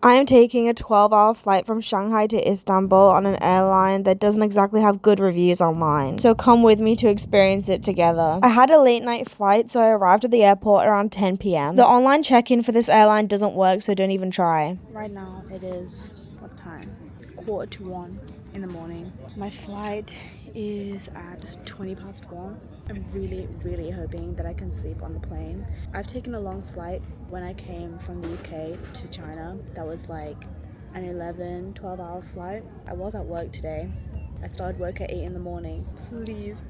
I am taking a 12-hour flight from Shanghai to Istanbul on an airline that doesn't exactly have good reviews online. So come with me to experience it together. I had a late night flight, so I arrived at the airport around 10 p.m. The online check-in for this airline doesn't work, so don't even try. Right now it is, what time? 1:45 in the morning. My flight is at 1:20. I'm really hoping that I can sleep on the plane. I've taken a long flight when I came from the UK to China. That was like an 12-hour flight. I was at work today. I started work at 8 in the morning. Please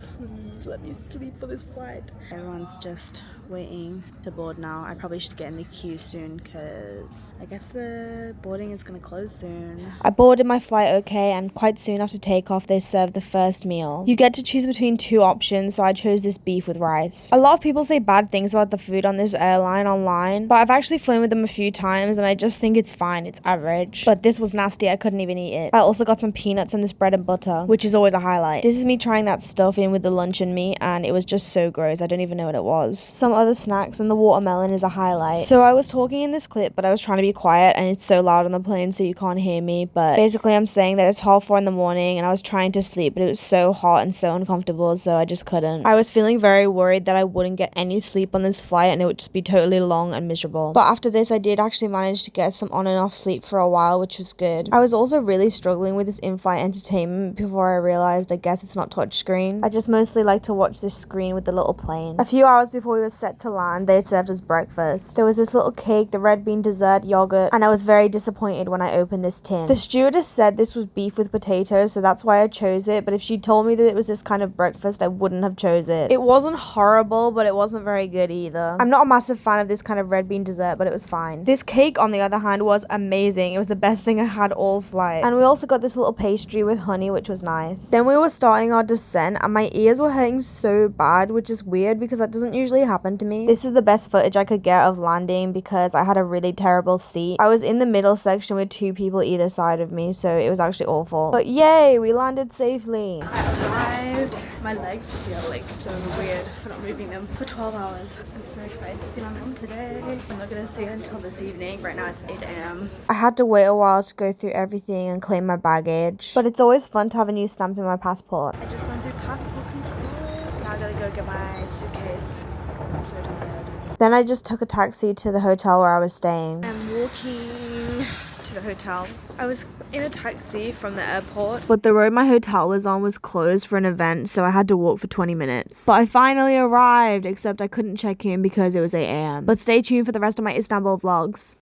let me sleep for this flight. Everyone's just waiting to board now. I probably should get in the queue soon because I guess the boarding is gonna close soon. I boarded my flight okay, and quite soon after takeoff they served the first meal. You get to choose between two options, so I chose this beef with rice. A lot of people say bad things about the food on this airline online, but I've actually flown with them a few times and I just think it's fine, it's average. But this was nasty, I couldn't even eat it. I also got some peanuts and this bread and butter, which is always a highlight. This is me trying that stuff in with the luncheon meat and it was just so gross, I don't even know what it was. Some other snacks and the watermelon is a highlight. So I was talking in this clip, but I was trying to be quiet and it's so loud on the plane so you can't hear me, but basically I'm saying that it's 4:30 in the morning and I was trying to sleep, but it was so hot and so uncomfortable, so I just couldn't. I was feeling very worried that I wouldn't get any sleep on this flight and it would just be totally long and miserable. But after this I did actually manage to get some on and off sleep for a while, which was good. I was also really struggling with this in-flight entertainment before I realized I guess it's not touchscreen. I just mostly like to watch this screen with the little plane. A few hours before we were set to land, they had served us breakfast. There was this little cake, the red bean dessert, yogurt, and I was very disappointed when I opened this tin. The stewardess said this was beef with potatoes, so that's why I chose it, but if she told me that it was this kind of breakfast, I wouldn't have chose it. It wasn't horrible, but it wasn't very good either. I'm not a massive fan of this kind of red bean dessert, but it was fine. This cake, on the other hand, was amazing. It was the best thing I had all flight. And we also got this little pastry with honey, which was nice. Then we were starting our descent, and my ears were hurting so bad, which is weird because that doesn't usually happen to me. This is the best footage I could get of landing because I had a really terrible seat. I was in the middle section with two people either side of me, so it was actually awful. But yay, we landed safely. I arrived. My legs feel like so weird for not moving them for 12 hours. I'm so excited to see my mom today. I'm not gonna see her until this evening. Right now it's 8 a.m. I had to wait a while to go through everything and claim my baggage, but it's always fun to have a new stamp in my passport. I just went through passport control. Now I gotta go get my suitcase. I'm so tired. Then I just took a taxi to the hotel where I was staying. I'm walking to the hotel. I was in a taxi from the airport, but the road my hotel was on was closed for an event, so I had to walk for 20 minutes. But I finally arrived, except I couldn't check in because it was 8 a.m. But stay tuned for the rest of my Istanbul vlogs.